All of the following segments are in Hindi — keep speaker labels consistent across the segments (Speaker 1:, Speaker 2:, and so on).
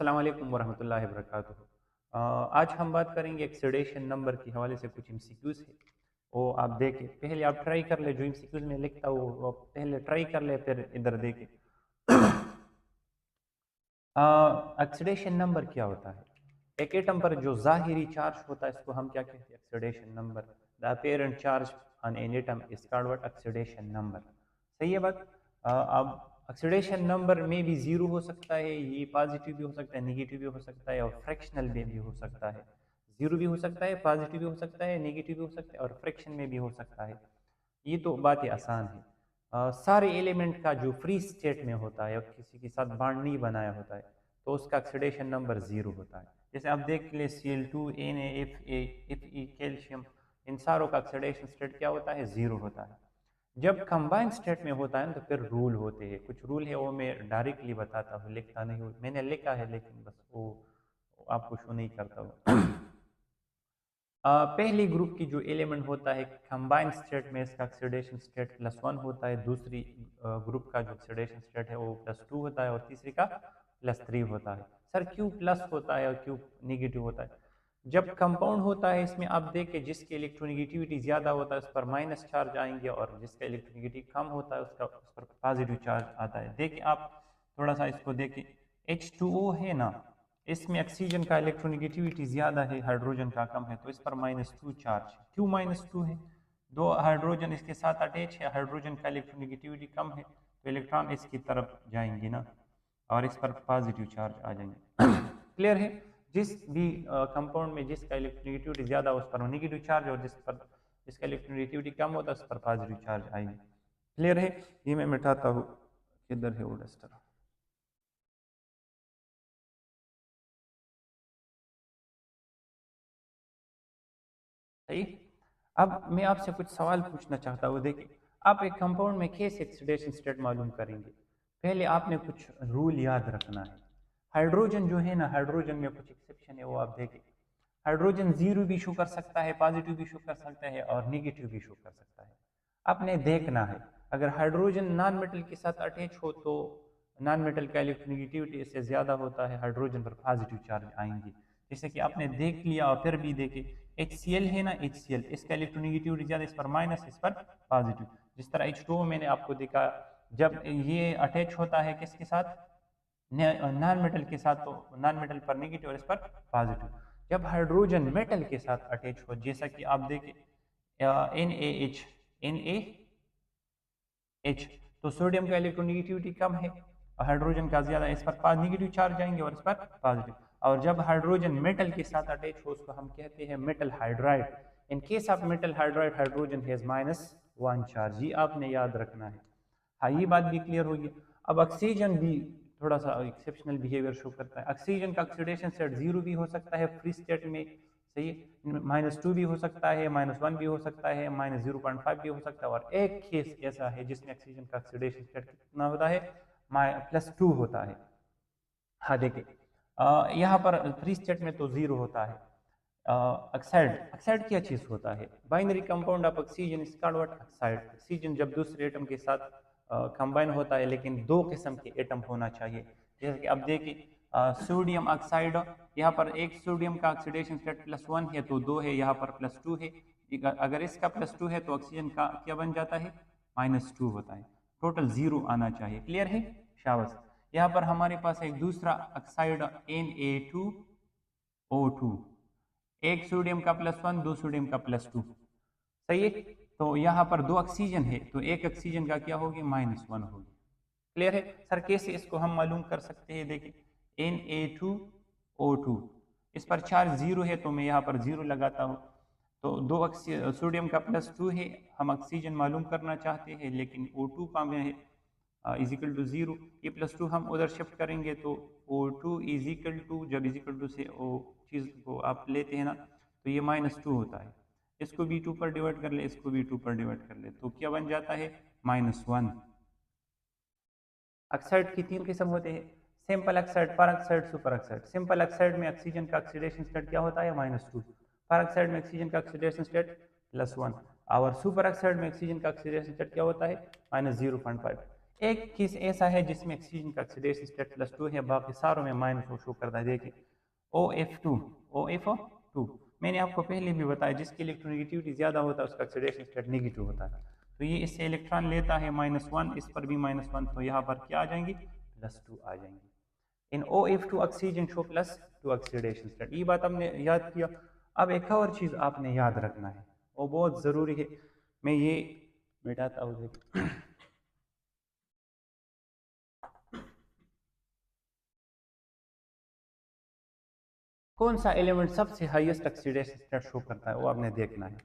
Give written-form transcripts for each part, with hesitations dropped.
Speaker 1: अस्सलाम वालेकुम वरहमतुल्लाहि वबरकातुहू। आज हम बात करेंगे ऑक्सीडेशन नंबर के हवाले से कुछ एमसीक्यूज है। वो आप देखें, पहले आप ट्राई कर ले, जो एमसीक्यूज में लिखता हो वो आप पहले ट्राई कर ले, फिर इधर देखें। ऑक्सीडेशन नंबर क्या होता है? एक एटम पर जो ज़ाहिरी चार्ज होता है इसको हम क्या कहते हैं? Oxidation number. The apparent charge on an atom is called what? Oxidation number. सही है बात। अब ऑक्सीडेशन नंबर में भी जीरो हो सकता है, ये पॉजिटिव भी हो सकता है, नेगेटिव भी हो सकता है और फ्रैक्शनल में भी हो सकता है। जीरो भी हो सकता है, पॉजिटिव भी हो सकता है, नेगेटिव भी हो सकता है और फ्रैक्शन में भी हो सकता है। ये तो बात आसान है। सारे एलिमेंट का जो फ्री स्टेट में होता है और किसी के साथ बॉन्ड नहीं बनाया होता है तो उसका ऑक्सीडेशन नंबर जीरो होता है। जैसे आप देख ले Cl2 Na Fe कैल्शियम, इन सारों का ऑक्सीडेशन स्टेट क्या होता है? जीरो होता है। जब कंबाइन स्टेट में होता है ना तो फिर रूल होते हैं, कुछ रूल है वो मैं डायरेक्टली बताता हूँ, लिखता नहीं हूँ, मैंने लिखा है लेकिन बस वो आपको शो नहीं करता हूँ। पहली ग्रुप की जो एलिमेंट होता है कंबाइन स्टेट में इसका ऑक्सीडेशन स्टेट +1 होता है, दूसरी ग्रुप का जो ऑक्सीडेशन स्टेट है वो +2 होता है और तीसरी का +3 होता है। सर क्यों प्लस होता है और क्यों नेगेटिव होता है? जब कंपाउंड होता है इसमें आप देखिए, जिसकी इलेक्ट्रोनिगेटिविटी ज़्यादा होता है उस पर माइनस चार्ज आएंगे और जिसका इलेक्ट्रोनिगेटिव कम होता है उसका उस पर पॉजिटिव चार्ज आता है। देखिए आप थोड़ा सा इसको देखिए, H2O है ना, इसमें ऑक्सीजन का इलेक्ट्रोनिगेटिविटी ज़्यादा है, हाइड्रोजन का कम है, तो इस पर -2 चार्ज है। क्यों -2 है? दो हाइड्रोजन इसके साथ अटैच है, हाइड्रोजन का इलेक्ट्रोनिगेटिविटी कम है तो इलेक्ट्रॉन इसकी तरफ जाएंगे ना और इस पर पॉजिटिव चार्ज आ जाएंगे। क्लियर है? जिस भी कंपाउंड में जिसका इलेक्ट्रोनिगेटिविटी ज़्यादा उस पर नेगेटिव चार्ज और जिसका इलेक्ट्रोनिगेटिविटी कम होता है उस पर पॉजिटिव चार्ज आएंगे। क्लियर है? ये मैं मिटाता हूँ, किधर है वो डस्टर? सही। अब मैं आपसे कुछ सवाल पूछना चाहता हूँ। देखिए, आप एक कंपाउंड में कैसे ऑक्सीडेशन स्टेट मालूम करेंगे? पहले आपने कुछ रूल याद रखना है। हाइड्रोजन जो है ना, हाइड्रोजन में कुछ एक्सेप्शन है, वो आप देखें। हाइड्रोजन जीरो भी शो कर सकता है, पॉजिटिव भी शो कर सकता है और नेगेटिव भी शो कर सकता है। आपने देखना है, अगर हाइड्रोजन नॉन मेटल के साथ अटैच हो तो नॉन मेटल का इलेक्ट्रोनिगेटिविटी इससे ज्यादा होता है, हाइड्रोजन पर पॉजिटिव चार्ज आएंगे। जैसे कि आपने देख लिया और फिर भी देखे, HCl है ना, HCl इसका इलेक्ट्रोनिगेटिविटी ज्यादा, इस पर माइनस, इस पर पॉजिटिव। जिस तरह H2O मैंने आपको देखा, जब ये अटैच होता है किसके साथ? नॉन मेटल के साथ, तो नॉन मेटल पर नेगेटिव और इस पर पॉजिटिव। जब हाइड्रोजन मेटल के साथ अटैच हो, जैसा कि आप देखिए NaH, तो सोडियम का इलेक्ट्रोनिगेटिविटी कम है और हाइड्रोजन का ज्यादा, इस पर नेगेटिव चार्ज जाएंगे और इस पर पॉजिटिव। और जब हाइड्रोजन मेटल के साथ अटैच हो उसको हम कहते हैं metal hydride. In case of metal hydride, hydrogen has -1 charge, ये आपने याद रखना है। हाँ, ये बात भी क्लियर होगी। अब ऑक्सीजन भी थोड़ा सा एक्सेप्शनल बिहेवियर शो करता है। ऑक्सीजन का ऑक्सीडेशन स्टेट जीरो भी हो सकता है फ्री स्टेट में, सही है, -2 भी हो सकता है, -1 भी हो सकता है, -0.5 भी हो सकता है और एक केस ऐसा है जिसमें ऑक्सीजन का ऑक्सीडेशन स्टेट कितना होता है? +2 होता है। हाँ देखिए, यहाँ पर फ्री स्टेट में तो जीरो होता है। ऑक्साइड, ऑक्साइड क्या चीज होता है? Binary compound of oxygen is called what? Oxide. Oxygen जब दूसरे एटम के साथ कंबाइन होता है, लेकिन दो किस्म के एटम होना चाहिए। जैसे कि अब देखिए, सोडियम ऑक्साइड, यहाँ पर एक सोडियम का ऑक्सीडेशन स्टेट +1 है तो दो है, यहाँ पर +2 है। अगर इसका +2 है तो ऑक्सीजन का क्या बन जाता है? -2 होता है। टोटल जीरो आना चाहिए। क्लियर है? शाबाश। यहाँ पर हमारे पास एक दूसरा ऑक्साइड Na2O2, एक सोडियम का +1, दो सोडियम का +2, सही है। तो यहाँ पर दो ऑक्सीजन है तो एक ऑक्सीजन का क्या होगी? -1 होगी। क्लियर है? सर कैसे इसको हम मालूम कर सकते हैं? देखिए Na2O2, इस पर चार्ज जीरो है तो मैं यहाँ पर जीरो लगाता हूँ। तो दो सोडियम का +2 है, हम ऑक्सीजन मालूम करना चाहते हैं लेकिन O2 का में है इजिकल टू जीरो। ये +2 हम उधर शिफ्ट करेंगे तो O2 इजिकल टू, जब इजिकल टू से ओ चीज़ को आप लेते हैं ना तो ये -2 होता है। इसको भी 2 पर डिवाइड कर ले, इसको भी 2 पर डिवाइड कर ले, तो क्या बन जाता है? -1। ऑक्साइड की तीन किस्म होते हैं, सिंपल ऑक्साइड, पर oxide, super oxide. Simple oxide में ऑक्सीजन का ऑक्सीडेशन स्टेट क्या होता है? -2। पर ऑक्साइड में ऑक्सीजन का ऑक्सीडेशन स्टेट +1 और सुपर ऑक्साइड में ऑक्सीजन का ऑक्सीडेशन स्टेट क्या होता है? -0.5। एक केस ऐसा है जिसमें ऑक्सीजन का ऑक्सीडेशन स्टेट +2 है, बाकी सारों में -O शो करता है। देखिए OF2 मैंने आपको पहले भी बताया, जिसकी इलेक्ट्रोनेगेटिविटी ज़्यादा होता है उसका ऑक्सीडेशन स्टेट नेगेटिव होता है। तो ये इससे इलेक्ट्रॉन लेता है -1, इस पर भी -1, तो यहाँ पर क्या आ जाएंगी, +2 आ जाएंगी। इन OF2 oxygen show +2 oxidation state. ये बात हमने याद किया। अब एक और चीज़ आपने याद रखना है, वो बहुत ज़रूरी है। मैं ये मिटाता हूँ। कौन सा एलिमेंट सबसे हाईएस्ट ऑक्सीडेशन स्टेट शो करता है, वो आपने देखना है।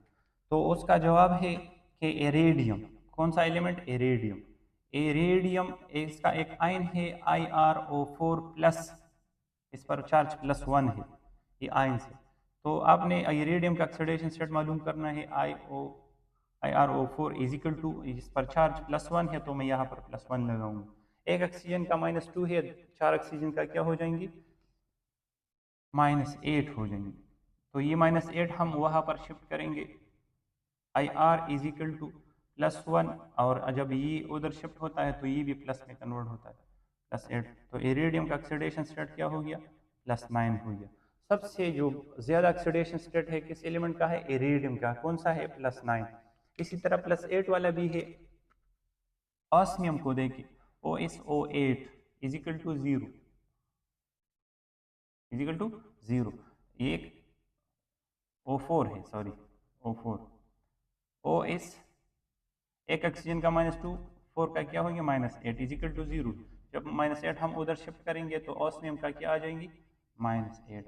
Speaker 1: तो उसका जवाब है कि इरेडियम। कौन सा एलिमेंट, इरेडियम। इरेडियम इसका एक आयन है IrO4+, इस पर चार्ज +1 है, ये आयन से। तो आपने इरेडियम का ऑक्सीडेशन स्टेट मालूम करना है। IrO4 इज इक्वल टू, इस पर चार्ज +1 है तो मैं यहाँ पर +1 लगाऊंगा। एक ऑक्सीजन का -2 है, 4 ऑक्सीजन का क्या हो जाएंगी, -8 हो जाएंगे। तो ये -8 हम वहाँ पर शिफ्ट करेंगे। IR इज इक्वल टू +1, और जब ये उधर शिफ्ट होता है तो ये भी प्लस में कन्वर्ट होता है, +8। तो इरेडियम का ऑक्सीडेशन स्टेट क्या हो गया, +9 हो गया। सबसे जो ज़्यादा ऑक्सीडेशन स्टेट है किस एलिमेंट का है, इरेडियम का। कौन सा है, +9। इसी तरह +8 वाला भी है, ऑस्मियम को देखिए, OSO8 is equal to 0, is equal to 0। ये O4 है, सॉरी O4। OS एक ऑक्सीजन का -2, 4 का क्या होंगे, -8 इज इक्वल टू 0। जब -8 हम उधर शिफ्ट करेंगे तो ऑस्मियम का क्या आ जाएंगी, -8।